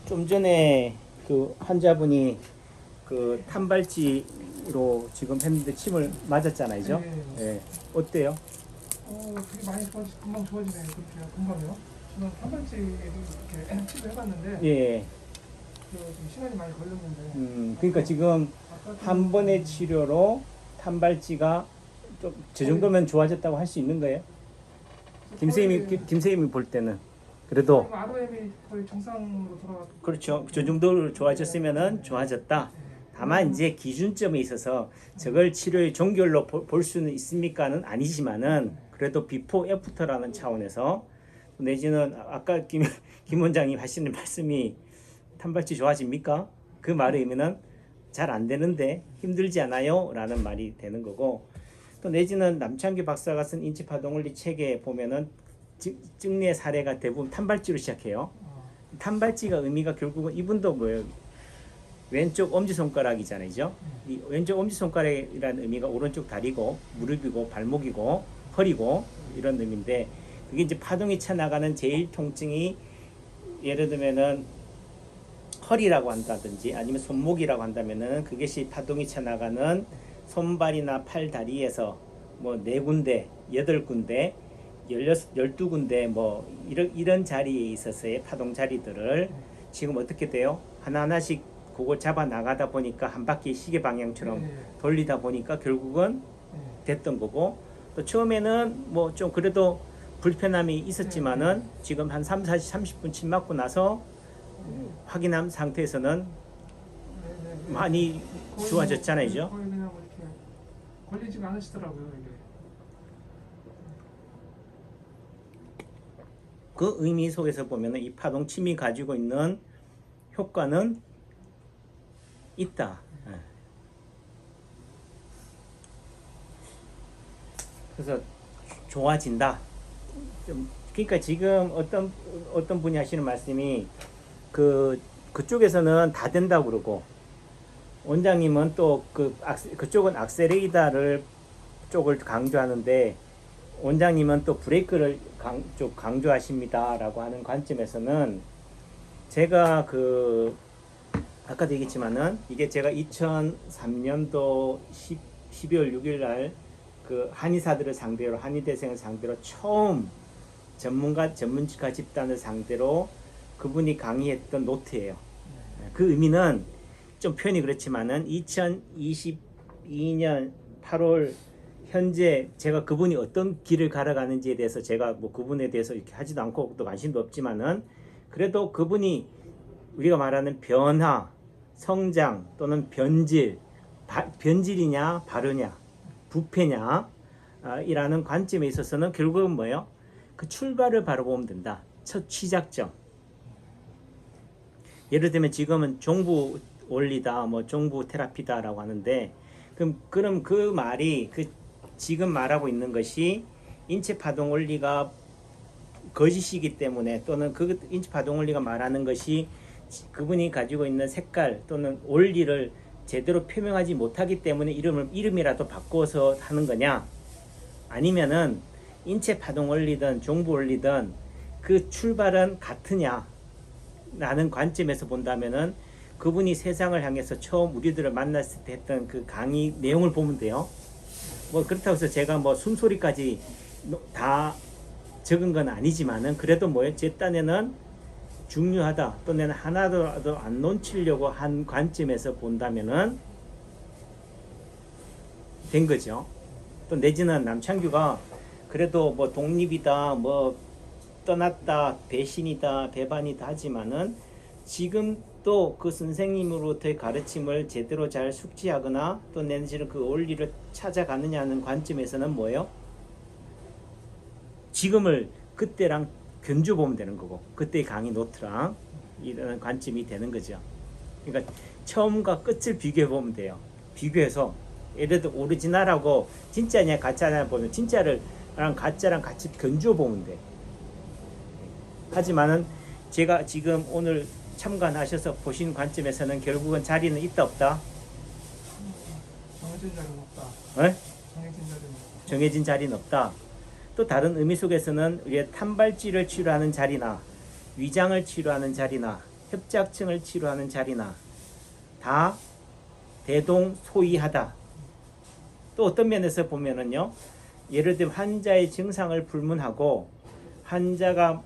좀 전에 그 환자분이 그 탄발찌로 지금 했는데 침을 맞았잖아요, 죠? 예. 어때요? 되게 많이 금방 좋아지네요. 그렇게 금방요. 저는 한 번째 이렇게 치료해봤는데 예. 좀 시간이 많이 걸렸는데. 그러니까 지금 한 번의 음. 치료로 탄발찌가 좀 저 정도면 좋아졌다고 할 수 있는 거예요? 김 선생님이 볼 때는 그래도 ROM이 거의 정상으로 돌아갔고. 그렇죠. 저 정도로 좋아졌으면은 좋아졌다. 다만 이제 기준점에 있어서 저걸 치료의 종결로 볼 수는 있습니까는 아니지만은 그래도 비포 애프터라는 차원에서 내지는 아까 김 원장님 하시는 말씀이 탄발찌 좋아집니까? 그 말의 의미는 잘 안 되는데 힘들지 않아요? 라는 말이 되는 거고, 또 내지는 남창규 박사가 쓴 인체파동원리 책에 보면은 증리의 사례가 대부분 탄발찌로 시작해요. 탄발찌가 의미가 결국은 이분도 뭐예요? 왼쪽 엄지손가락이잖아요. 이 왼쪽 엄지손가락이라는 의미가 오른쪽 다리고 무릎이고 발목이고 허리고 이런 의미인데, 그게 이제 파동이 쳐나가는 제일 통증이 예를 들면은 허리라고 한다든지 아니면 손목이라고 한다면은 그것이 파동이 쳐나가는 손발이나 팔 다리에서 뭐 4군데, 8군데, 12군데 뭐 이런 자리에 있어서의 파동 자리들을 지금 어떻게 돼요? 하나하나씩 그걸 잡아 나가다 보니까 한 바퀴 시계 방향처럼 돌리다 보니까 결국은 됐던 거고, 또 처음에는 뭐 좀 그래도 불편함이 있었지만은 지금 한 30분 침 맞고 나서 확인한 상태에서는 많이 좋아졌잖아요. 거의 그냥 뭐 이렇게 걸리지가 않으시더라고요. 이게. 그 의미 속에서 보면은 이 파동침이 가지고 있는 효과는 있다. 그래서 좋아진다. 그러니까 지금 어떤 분이 하시는 말씀이 그쪽에서는 다 된다고 그러고, 원장님은 또 그쪽은 악셀레이터를 쪽을 강조하는데 원장님은 또 브레이크를 강조하십니다라고 하는 관점에서는, 제가 아까도 얘기했지만은 이게 제가 2003년도 12월 6일 날 그 한의사들을 상대로, 한의대생을 상대로 처음 전문가 집단을 상대로 그분이 강의했던 노트예요. 그 의미는 좀 표현이 그렇지만은 2022년 8월 현재 제가 그분이 어떤 길을 갈아가는지에 대해서 제가 뭐 그분에 대해서 이렇게 하지도 않고 또 관심도 없지만은, 그래도 그분이 우리가 말하는 변화, 성장 또는 변질이냐 발효냐 부패냐 이라는 관점에 있어서는 결국은 뭐예요? 그 출발을 바로 보면 된다. 첫 시작점. 예를 들면 지금은 종부 원리다, 뭐 종부 테라피다라고 하는데, 그럼 그 말이 지금 말하고 있는 것이 인체 파동 원리가 거짓이기 때문에, 또는 그 인체 파동 원리가 말하는 것이 그분이 가지고 있는 색깔 또는 원리를 제대로 표명하지 못하기 때문에 이름이라도 바꿔서 하는 거냐, 아니면은 인체 파동 원리든 종부 원리든 그 출발은 같으냐 라는 관점에서 본다면은 그분이 세상을 향해서 처음 우리들을 만났을 때 했던 그 강의 내용을 보면 돼요. 뭐 그렇다고 해서 제가 뭐 숨소리까지 다 적은 건 아니지만은 그래도 뭐예요? 제 딴에는 중요하다, 또 내는 하나도 안 놓치려고 한 관점에서 본다면은 된 거죠. 또 내지는 남창규가 그래도 뭐 독립이다, 뭐 떠났다, 배신이다, 배반이다 하지만은 지금 또 그 선생님으로부터의 가르침을 제대로 잘 숙지하거나 또 내지는 그 원리를 찾아가느냐는 관점에서는 뭐예요? 지금을 그때랑 견주 보면 되는 거고, 그때의 강의 노트랑 이런 관점이 되는 거죠. 그러니까 처음과 끝을 비교해 보면 돼요. 비교해서 예를 들어 오리지널하고 진짜냐 가짜냐 보면 진짜랑 가짜랑 같이 견주어 보면 돼. 하지만은 제가 지금 오늘 참관하셔서 보신 관점에서는 결국은 자리는 있다 없다? 정해진 자리는 없다. 네? 정해진 자리는 없다. 정해진 자리는 없다. 또 다른 의미 속에서는 우리가 탄발찌를 치료하는 자리나 위장을 치료하는 자리나 협착증을 치료하는 자리나 다 대동소이하다. 또 어떤 면에서 보면은요, 예를 들면 환자의 증상을 불문하고 환자가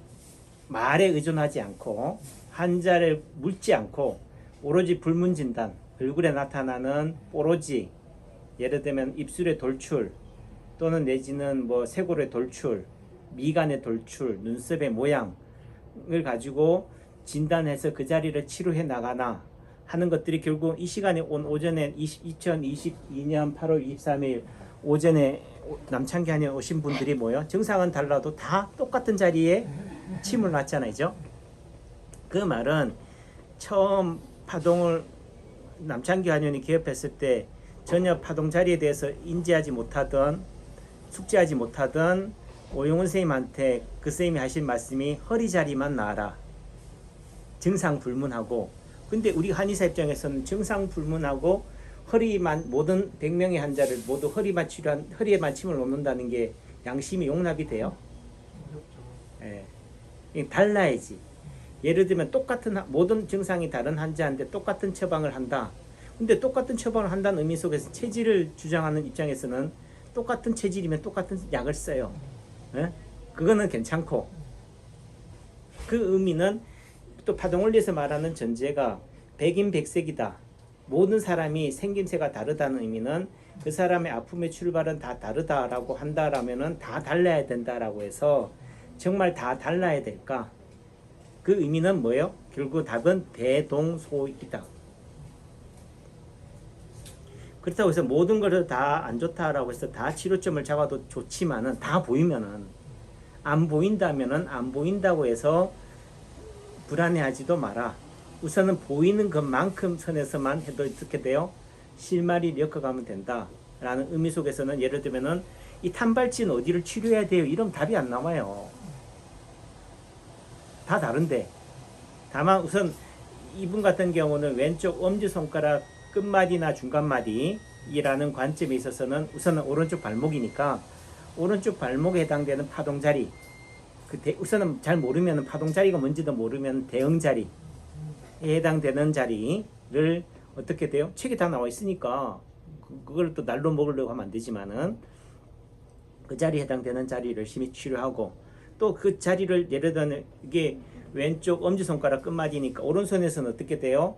말에 의존하지 않고 환자를 묻지 않고 오로지 불문 진단, 얼굴에 나타나는 뽀로지, 예를 들면 입술의 돌출 또는 내지는 뭐 쇄골의 돌출, 미간의 돌출, 눈썹의 모양을 가지고 진단해서 그 자리를 치료해 나가나 하는 것들이 결국 이 시간에 온 오전에 2022년 8월 23일 오전에 남창기 한의원 오신 분들이 뭐요? 증상은 달라도 다 똑같은 자리에 침을 놨잖아요. 그 말은 처음 파동을 남창기 한의원이 개업했을 때 전혀 파동 자리에 대해서 인지하지 못하던 숙지하지 못하던 오용훈 선생님한테 그 선생님이 하신 말씀이 허리 자리만 나아라. 증상 불문하고. 근데 우리 한의사 입장에서는 증상 불문하고 허리만 모든 100명의 환자를 모두 허리에만 침을 놓는다는 게 양심이 용납이 돼요? 예. 달라야지. 예를 들면 똑같은 모든 증상이 다른 환자한테 똑같은 처방을 한다. 근데 똑같은 처방을 한다는 의미 속에서 체질을 주장하는 입장에서는 똑같은 체질이면 똑같은 약을 써요. 예? 그거는 괜찮고, 그 의미는 또 파동원리에서 말하는 전제가 백인백색이다. 모든 사람이 생김새가 다르다는 의미는 그 사람의 아픔의 출발은 다 다르다라고 한다라면은 다 달라야 된다라고 해서 정말 다 달라야 될까? 그 의미는 뭐예요? 결국 답은 대동소이다. 그렇다고 해서 모든 것을 다 안 좋다라고 해서 다 치료점을 잡아도 좋지만은 다 보이면은 안 보인다면은 안 보인다고 해서 불안해하지도 마라. 우선은 보이는 것만큼 선에서만 해도 어떻게 돼요? 실마리를 엮어가면 된다라는 의미 속에서는 예를 들면은 이 탄발진 어디를 치료해야 돼요? 이런 답이 안 나와요. 다 다른데. 다만 우선 이분 같은 경우는 왼쪽 엄지손가락 끝마디나 중간마디라는 관점에 있어서는 우선은 오른쪽 발목이니까 오른쪽 발목에 해당되는 파동자리, 우선은 잘 모르면 파동자리가 뭔지도 모르면 대응자리에 해당되는 자리를 어떻게 돼요? 책에 다 나와 있으니까 그걸 또 날로 먹으려고 하면 안 되지만은 그 자리에 해당되는 자리를 열심히 치료하고 또 그 자리를 예를 들면 이게 왼쪽 엄지손가락 끝마디니까 오른손에서는 어떻게 돼요?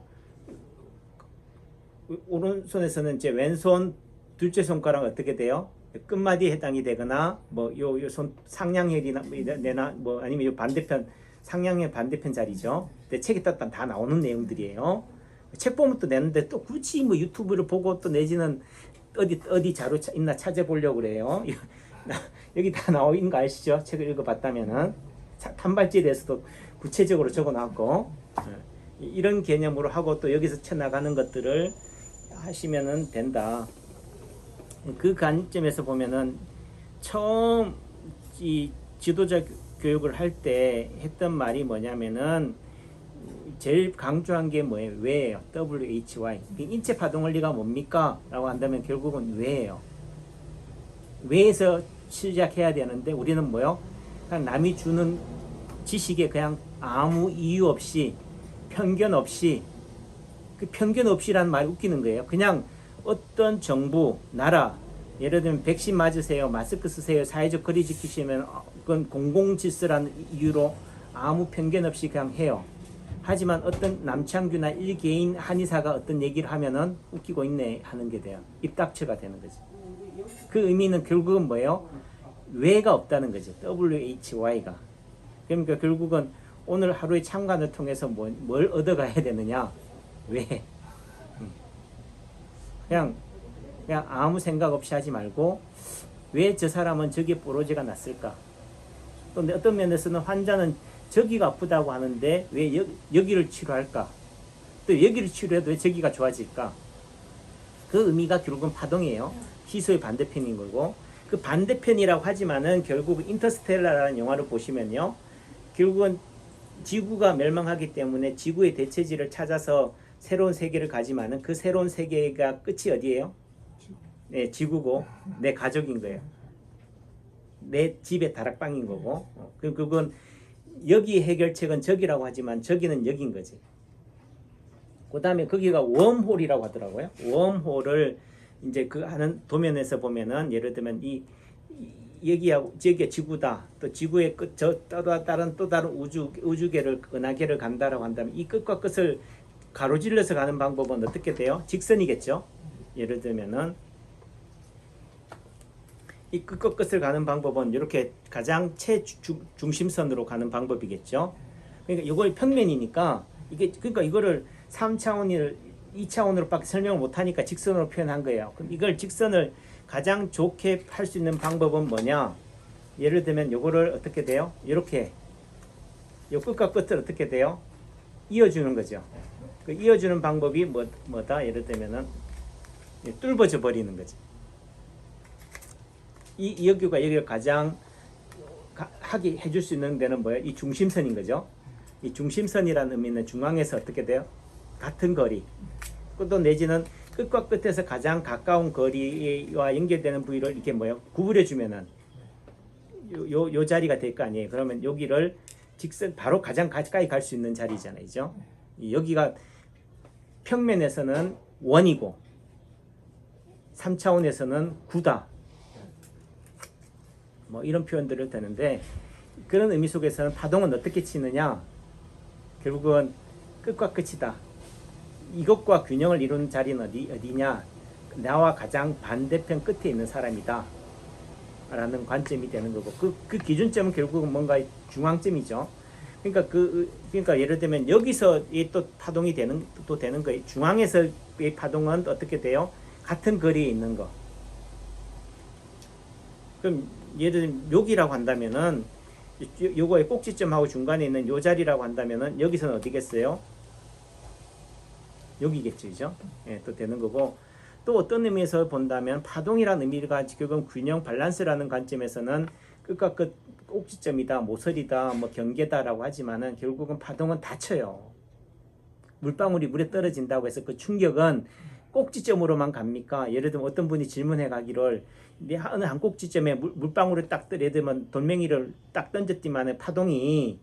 오른손에서는 이제 왼손 둘째 손가락 어떻게 돼요? 끝마디에 해당이 되거나 뭐 요 손 상냥혈이나 내나 뭐 아니면 요 반대편 상냥혈 반대편 자리죠. 근데 책에 다 나오는 내용들이에요. 책 보면 또 내는데 또 굳이 뭐 유튜브를 보고 또 내지는 어디 자료 있나 찾아보려고 그래요. 여기 다 나와 있는 거 아시죠? 책을 읽어봤다면은 탄발지에 대해서도 구체적으로 적어놨고 이런 개념으로 하고 또 여기서 쳐나가는 것들을 하시면은 된다. 그 관점에서 보면은 처음 이 지도자 교육을 할 때 했던 말이 뭐냐면은 제일 강조한 게 뭐예요? 왜예요? WHY. 인체 파동 원리가 뭡니까? 라고 한다면 결국은 왜예요. 왜에서 시작해야 되는데 우리는 뭐요? 그냥 남이 주는 지식에 그냥 아무 이유 없이 편견 없이 그 편견 없이라는 말이 웃기는 거예요. 그냥 어떤 정부, 나라, 예를 들면 백신 맞으세요, 마스크 쓰세요, 사회적 거리 지키시면 그건 공공질서라는 이유로 아무 편견 없이 그냥 해요. 하지만 어떤 남창규나 일개인 한의사가 어떤 얘기를 하면은 웃기고 있네 하는 게 돼요. 입닥쳐가 되는 거죠. 그 의미는 결국은 뭐예요? 왜가 없다는 거죠. WHY가. 그러니까 결국은 오늘 하루의 참관을 통해서 뭘 얻어가야 되느냐? 왜? 그냥 아무 생각 없이 하지 말고 왜 저 사람은 저기에 뽀로지가 났을까? 또 어떤 면에서는 환자는 저기가 아프다고 하는데 왜 여기를 치료할까? 또 여기를 치료해도 왜 저기가 좋아질까? 그 의미가 결국은 파동이에요. 희소의 반대편인 거고 그 반대편이라고 하지만은 결국 인터스텔라라는 영화를 보시면요. 결국은 지구가 멸망하기 때문에 지구의 대체지를 찾아서 새로운 세계를 가지만은 그 새로운 세계가 끝이 어디예요? 네, 지구고 내 가족인 거예요. 내 집의 다락방인 거고 그건 여기 해결책은 저기라고 하지만 저기는 여긴 거지. 그 다음에 거기가 웜홀이라고 하더라고요. 웜홀을 이제 그 하는 도면에서 보면은 예를 들면 여기하고 저기가 지구다. 또 지구의 끝, 다른 우주계를 은하계를 간다라고 한다면 이 끝과 끝을 가로질러서 가는 방법은 어떻게 돼요? 직선이겠죠. 예를 들면은 이 끝과 끝을 가는 방법은 이렇게 가장 최중심선으로 가는 방법이겠죠. 그러니까 이거 평면이니까 이게 그러니까 이거를 3차원을 2차원으로밖에 설명을 못 하니까 직선으로 표현한 거예요. 그럼 이걸 직선을 가장 좋게 할 수 있는 방법은 뭐냐? 예를 들면 요거를 어떻게 돼요? 이렇게 요 끝과 끝을 어떻게 돼요? 이어주는 거죠. 그 이어주는 방법이 뭐다? 예를 들면은 뚫어져 버리는 거죠. 여기가 가장 하게 해줄 수 있는 데는 뭐예요? 이 중심선인 거죠. 이 중심선이라는 의미는 중앙에서 어떻게 돼요? 같은 거리. 또 내지는 끝과 끝에서 가장 가까운 거리와 연결되는 부위를 이렇게 구부려주면은 요 자리가 될 거 아니에요. 그러면 여기를 직선 바로 가장 가까이 갈 수 있는 자리잖아요. 그죠? 여기가 평면에서는 원이고 3차원에서는 9다. 뭐 이런 표현들을 되는데 그런 의미 속에서는 파동은 어떻게 치느냐? 결국은 끝과 끝이다. 이것과 균형을 이루는 자리는 어디냐? 나와 가장 반대편 끝에 있는 사람이다. 라는 관점이 되는 거고 그 기준점은 결국은 뭔가 중앙점이죠. 그러니까 예를 들면 여기서 또 파동이 되는 거예요. 중앙에서의 파동은 어떻게 돼요? 같은 거리에 있는 거. 그럼 예를 들면 여기라고 한다면은 요거의 꼭지점하고 중간에 있는 요 자리라고 한다면은 여기서는 어디겠어요? 여기겠죠, 그죠? 예, 또 되는 거고 또 어떤 의미에서 본다면 파동이라는 의미가 지금 균형 밸런스라는 관점에서는 끝과 끝 꼭지점이다, 모서리다, 뭐 경계다라고 하지만은 결국은 파동은 닫혀요. 물방울이 물에 떨어진다고 해서 그 충격은 꼭지점으로만 갑니까? 예를 들면 어떤 분이 질문해 가기를 어느 한 꼭지점에 물방울을 딱 예를 들면 돌멩이를 딱 던졌지만 파동이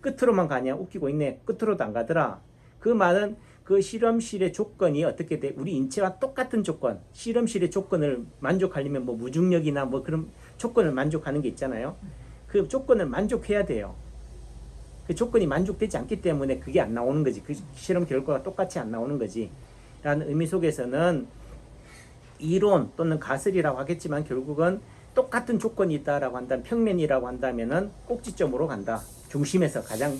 끝으로만 가냐? 웃기고 있네. 끝으로도 안 가더라. 그 말은 그 실험실의 조건이 어떻게 돼? 우리 인체와 똑같은 조건, 실험실의 조건을 만족하려면 뭐 무중력이나 뭐 그런 조건을 만족하는 게 있잖아요. 그 조건을 만족해야 돼요. 그 조건이 만족되지 않기 때문에 그게 안 나오는 거지. 그 실험 결과가 똑같이 안 나오는 거지. 라는 의미 속에서는 이론 또는 가설이라고 하겠지만 결국은 똑같은 조건이 있다라고 한다면 평면이라고 한다면은 꼭지점으로 간다. 중심에서 가장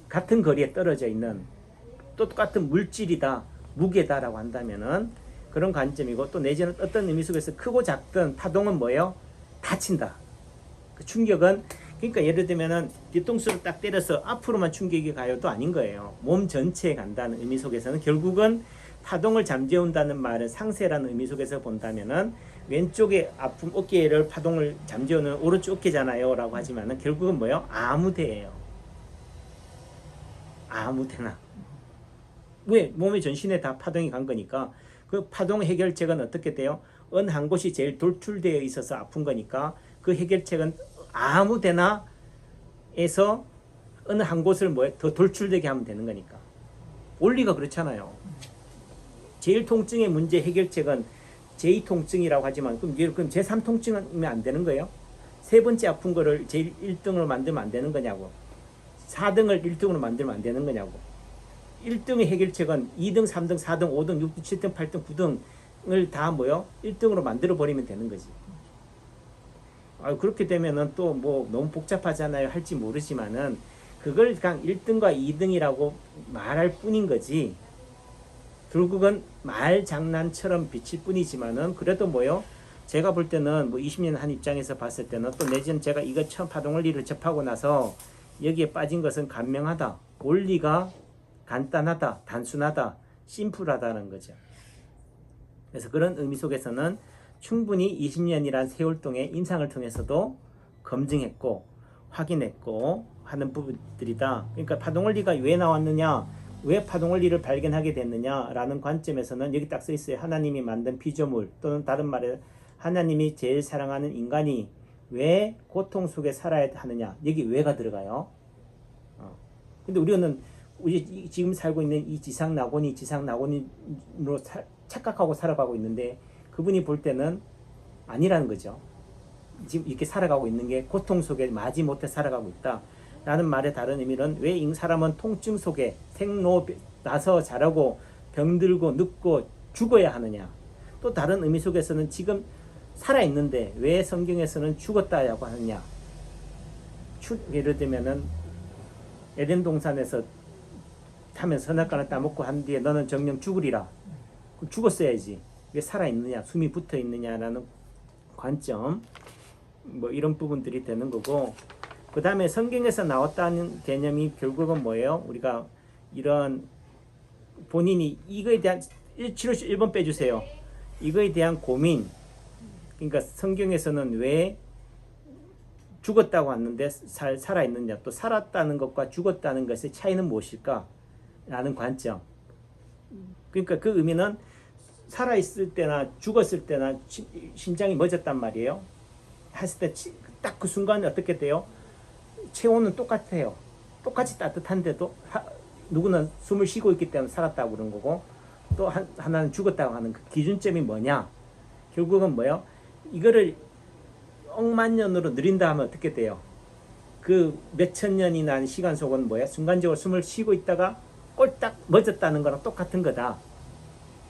같은 거리에 떨어져 있는 똑같은 물질이다, 무게다라고 한다면은 그런 관점이고 또 내지는 어떤 의미 속에서 크고 작든 파동은 뭐예요? 닫힌다. 그 충격은 그러니까 예를 들면은 뒤통수를 딱 때려서 앞으로만 충격이 가요도 아닌 거예요. 몸 전체에 간다는 의미 속에서는 결국은 파동을 잠재운다는 말은 상세라는 의미 속에서 본다면은 왼쪽에 아픔 어깨를 파동을 잠재우는 오른쪽 어깨잖아요 라고 하지만은 결국은 뭐예요? 아무데예요. 아무데나. 왜? 몸의 전신에 다 파동이 간 거니까 그 파동 해결책은 어떻게 돼요? 어느 한 곳이 제일 돌출되어 있어서 아픈 거니까 그 해결책은 아무데나 에서 어느 한 곳을 더 돌출되게 하면 되는 거니까. 원리가 그렇잖아요. 제일 통증의 문제 해결책은 제2통증이라고 하지만 그럼 제3통증이면 안 되는 거예요? 세 번째 아픈 거를 제일 1등으로 만들면 안 되는 거냐고. 4등을 1등으로 만들면 안 되는 거냐고. 1등의 해결책은 2등, 3등, 4등, 5등, 6등, 7등, 8등, 9등을 다 1등으로 만들어 버리면 되는 거지. 그렇게 되면은 또 너무 복잡하잖아요. 할지 모르지만은 그걸 그냥 1등과 2등이라고 말할 뿐인 거지. 결국은 말 장난처럼 비칠 뿐이지만은 그래도 제가 볼 때는 20년 한 입장에서 봤을 때는 또 내지는 제가 이거 처음 파동원리를 접하고 나서 여기에 빠진 것은 간명하다. 원리가 간단하다, 단순하다, 심플하다는 거죠. 그래서 그런 의미 속에서는 충분히 20년이란 세월 동안 임상을 통해서도 검증했고 확인했고 하는 부분들이다. 그러니까 파동원리가 왜 나왔느냐, 왜 파동원리를 발견하게 됐느냐라는 관점에서는 여기 딱 써 있어요. 하나님이 만든 피조물 또는 다른 말에 하나님이 제일 사랑하는 인간이 왜 고통 속에 살아야 하느냐. 여기 왜가 들어가요. 근데 우리는 우리 지금 살고 있는 이 지상 낙원이 지상 낙원으로 착각하고 살아가고 있는데 그분이 볼 때는 아니라는 거죠. 지금 이렇게 살아가고 있는 게 고통 속에 마지못해 살아가고 있다 라는 말의 다른 의미는 왜 사람은 통증 속에 생로 나서 자라고 병들고 늙고 죽어야 하느냐. 또 다른 의미 속에서는 지금 살아있는데 왜 성경에서는 죽었다라고 하느냐. 예를 들면은 에덴 동산에서 하면 선악과를 따먹고 한 뒤에 너는 정녕 죽으리라. 그럼 죽었어야지. 왜 살아있느냐, 숨이 붙어있느냐라는 관점, 뭐 이런 부분들이 되는 거고, 그 다음에 성경에서 나왔다는 개념이 결국은 뭐예요? 우리가 이런 본인이 이거에 대한 1번 빼주세요. 이거에 대한 고민. 그러니까 성경에서는 왜 죽었다고 하는데 살아있느냐, 또 살았다는 것과 죽었다는 것의 차이는 무엇일까? 라는 관점. 그러니까 그 의미는 살아있을 때나 죽었을 때나 심장이 멎었단 말이에요. 했을 때 딱 그 순간에 어떻게 돼요? 체온은 똑같아요. 똑같이 따뜻한데도 누구는 숨을 쉬고 있기 때문에 살았다고 그런 거고, 또 하나는 죽었다고 하는 그 기준점이 뭐냐? 결국은 뭐예요? 이거를 억만 년으로 늘린다 하면 어떻게 돼요? 그 몇천 년이나 하는 시간 속은 뭐야? 순간적으로 숨을 쉬고 있다가 꼴딱 멎었다는 거랑 똑같은 거다.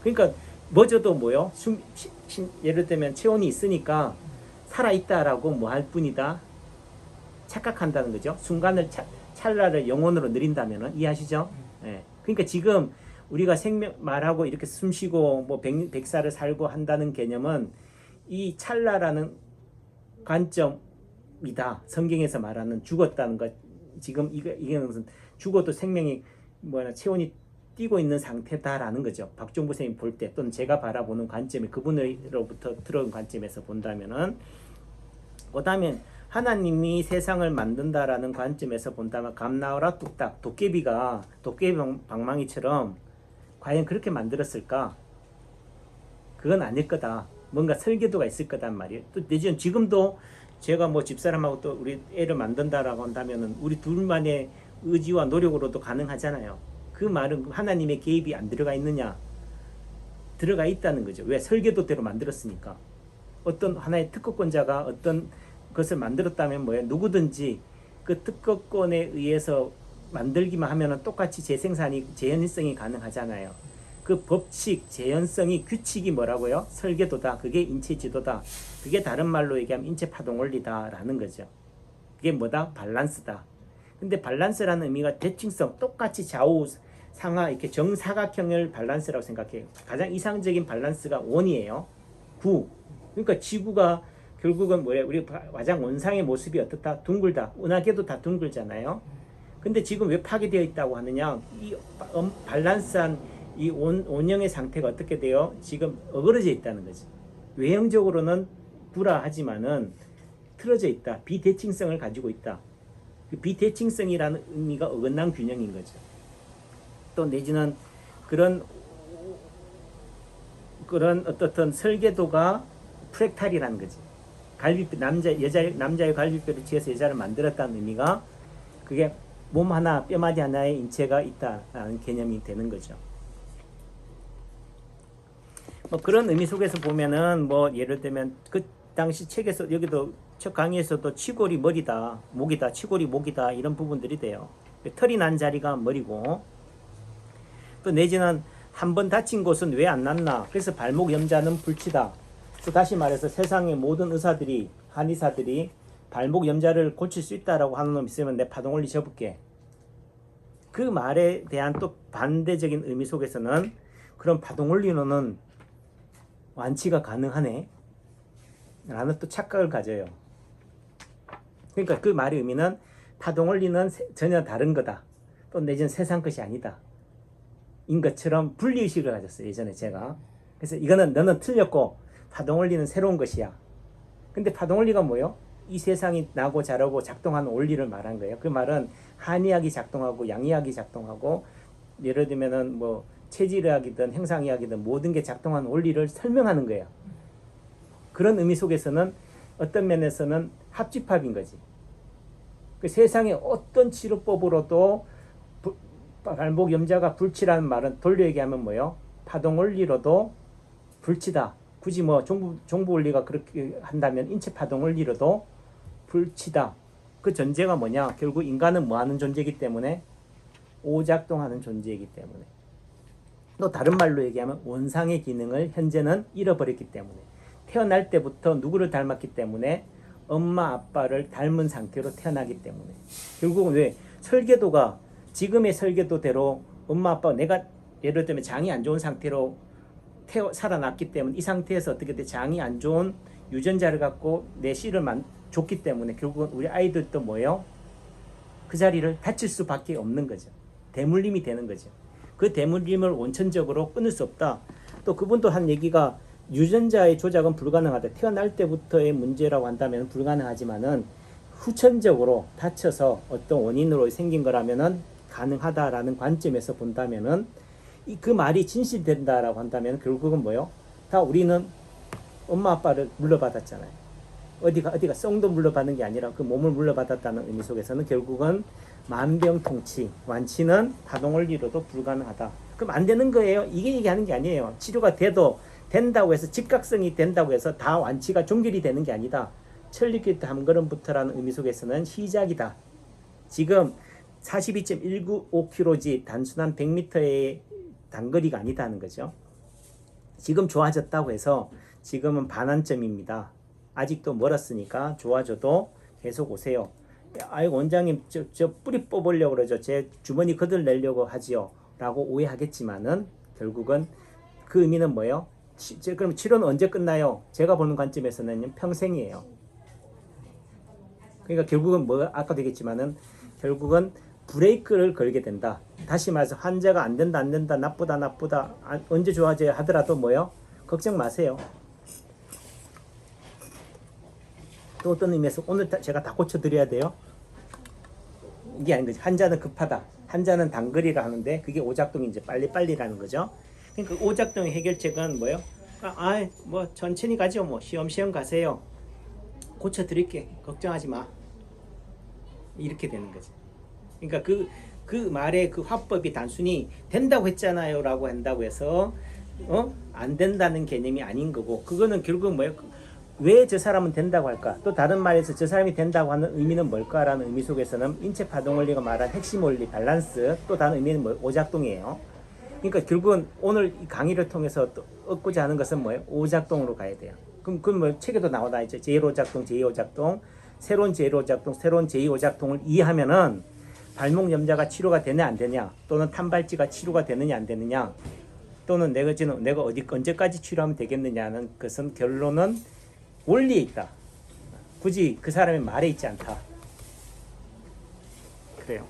그러니까 멎어도 뭐요? 예를 들면 체온이 있으니까 살아있다라고 뭐 할 뿐이다. 착각한다는 거죠. 순간을 찰나를 영혼으로 느린다면은 이해하시죠? 예. 그러니까 지금 우리가 생명 말하고 이렇게 숨쉬고 뭐 100살을 살고 한다는 개념은 이 찰나라는 관점이다. 성경에서 말하는 죽었다는 것. 지금 이게 무슨 죽어도 생명이 체온이 뛰고 있는 상태다라는 거죠. 박종부 선생님 볼 때 또는 제가 바라보는 관점이 그분으로부터 들어온 관점에서 본다면은, 그다음에 하나님이 세상을 만든다라는 관점에서 본다면 감나오라 뚝딱 도깨비 방망이처럼 과연 그렇게 만들었을까? 그건 아닐 거다. 뭔가 설계도가 있을 거단 말이에요. 또 내지는 지금도 제가 뭐 집사람하고 또 우리 애를 만든다라고 한다면은 우리 둘만의 의지와 노력으로도 가능하잖아요. 그 말은 하나님의 개입이 안 들어가 있느냐? 들어가 있다는 거죠. 왜? 설계도대로 만들었으니까. 어떤 하나의 특허권자가 어떤 것을 만들었다면 뭐예요? 누구든지 그 특허권에 의해서 만들기만 하면 똑같이 재현성이 가능하잖아요. 그 법칙, 재현성이, 규칙이 뭐라고요? 설계도다. 그게 인체 지도다. 그게 다른 말로 얘기하면 인체 파동 원리다라는 거죠. 그게 뭐다? 밸런스다. 근데 밸런스라는 의미가 대칭성, 똑같이 좌우 상하 이렇게 정사각형을 밸런스라고 생각해요. 가장 이상적인 밸런스가 원이에요. 구. 그러니까 지구가 결국은 뭐예요? 우리 가장 원상의 모습이 어떻다? 둥글다. 은하계도 다 둥글잖아요. 근데 지금 왜 파괴되어 있다고 하느냐? 이 밸런스한 이 원형의 상태가 어떻게 돼요? 지금 어그러져 있다는 거지. 외형적으로는 불화하지만은 틀어져 있다. 비대칭성을 가지고 있다. 그 비대칭성이라는 의미가 어긋난 균형인 거죠. 또 내지는 그런 어떻든 설계도가 프랙탈이라는 거지. 남자의 갈비뼈를 취해서 여자를 만들었다는 의미가 그게 몸 하나, 뼈마디 하나의 인체가 있다라는 개념이 되는 거죠. 뭐 그런 의미 속에서 보면은 뭐 예를 들면 그 당시 책에서 여기도 첫 강의에서도 치골이 머리다, 목이다, 치골이 목이다 이런 부분들이 돼요. 털이 난 자리가 머리고, 또 내지는 한 번 다친 곳은 왜 안 낫나? 그래서 발목 염자는 불치다. 또 다시 말해서 세상의 모든 의사들이, 한의사들이 발목 염자를 고칠 수 있다라고 하는 놈 있으면 내 파동 원리 접을게. 그 말에 대한 또 반대적인 의미 속에서는 그런 파동 원리로는 완치가 가능하네 라는 또 착각을 가져요. 그러니까 그 말의 의미는 파동 원리는 전혀 다른 거다. 또 내지는 세상 것이 아니다. 인 것처럼 분리의식을 가졌어요. 예전에 제가. 그래서 이거는 너는 틀렸고 파동 원리는 새로운 것이야. 근데 파동 원리가 뭐예요? 이 세상이 나고 자라고 작동하는 원리를 말한 거예요. 그 말은 한의학이 작동하고 양의학이 작동하고 예를 들면은 뭐 체질의학이든 행상의학이든 모든 게 작동하는 원리를 설명하는 거예요. 그런 의미 속에서는 어떤 면에서는 합집합인 거지. 그 세상의 어떤 치료법으로도 발목 염자가 불치라는 말은 돌려 얘기하면 뭐요? 파동 원리로도 불치다. 굳이 뭐 종부 원리가 그렇게 한다면 인체 파동 원리로도 불치다. 그 전제가 뭐냐? 결국 인간은 뭐 하는 존재이기 때문에 오작동하는 존재이기 때문에. 또 다른 말로 얘기하면 원상의 기능을 현재는 잃어버렸기 때문에. 태어날 때부터 누구를 닮았기 때문에 엄마 아빠를 닮은 상태로 태어나기 때문에. 결국은 왜? 설계도가 지금의 설계도대로 엄마 아빠 내가 예를 들면 장이 안 좋은 상태로 살아났기 때문에 이 상태에서 어떻게 돼? 장이 안 좋은 유전자를 갖고 내 씨를 줬기 때문에 결국은 우리 아이들도 뭐예요? 그 자리를 다칠 수밖에 없는 거죠. 대물림이 되는 거죠. 그 대물림을 원천적으로 끊을 수 없다. 또 그분도 한 얘기가 유전자의 조작은 불가능하다. 태어날 때부터의 문제라고 한다면 불가능하지만은 후천적으로 다쳐서 어떤 원인으로 생긴 거라면은 가능하다라는 관점에서 본다면은 그 말이 진실된다라고 한다면 결국은 뭐요? 다 우리는 엄마 아빠를 물려받았잖아요. 어디가 썽도 물려받는 게 아니라 그 몸을 물려받았다는 의미 속에서는 결국은 만병통치, 완치는 파동 원리로도 불가능하다. 그럼 안 되는 거예요. 이게 얘기하는 게 아니에요. 치료가 된다고 해서 즉각성이 된다고 해서 다 완치가 종결이 되는 게 아니다. 천리길 한 걸음부터라는 의미 속에서는 시작이다. 지금 42.195km지 단순한 100m의 단거리가 아니다는 거죠. 지금 좋아졌다고 해서 지금은 반환점입니다. 아직도 멀었으니까 좋아져도 계속 오세요. 아이고 원장님 저 뿌리 뽑으려고 그러죠. 제 주머니 거들내려고 하지요. 라고 오해하겠지만은 결국은 그 의미는 뭐예요? 그럼 치료는 언제 끝나요? 제가 보는 관점에서는 평생이에요. 그러니까 결국은 뭐 아까도 얘기했지만은 결국은 브레이크를 걸게 된다. 다시 말해서 환자가 안 된다 나쁘다 언제 좋아져야 하더라도 뭐요? 걱정 마세요. 또 어떤 의미에서 오늘 제가 다 고쳐드려야 돼요? 이게 아닌 거지. 환자는 급하다. 환자는 단거리라 하는데 그게 오작동인지 빨리라는 거죠. 그러니까 오작동의 해결책은 뭐예요? 뭐 천천히 가죠. 뭐 시험시험 가세요. 고쳐드릴게. 걱정하지 마. 이렇게 되는 거지. 그러니까 그 말의 그 화법이 단순히 된다고 했잖아요 라고 한다고 해서 안 된다는 개념이 아닌 거고, 그거는 결국 뭐예요? 왜 저 사람은 된다고 할까? 또 다른 말에서 저 사람이 된다고 하는 의미는 뭘까라는 의미 속에서는 인체 파동 원리가 말한 핵심 원리 밸런스, 또 다른 의미는 뭐 오작동이에요. 그러니까 결국은 오늘 이 강의를 통해서 또 얻고자 하는 것은 뭐예요? 오작동으로 가야 돼요. 그럼 뭐 책에도 나오다 있죠. 제1오작동, 제2오작동, 새로운 제1오작동, 새로운 제2오작동을 이해하면은 발목 염자가 치료가 되냐 안 되냐, 또는 탄발지가 치료가 되느냐 안 되느냐, 또는 내가 언제까지 치료하면 되겠느냐는 것은 결론은 원리에 있다. 굳이 그 사람의 말에 있지 않다. 그래요.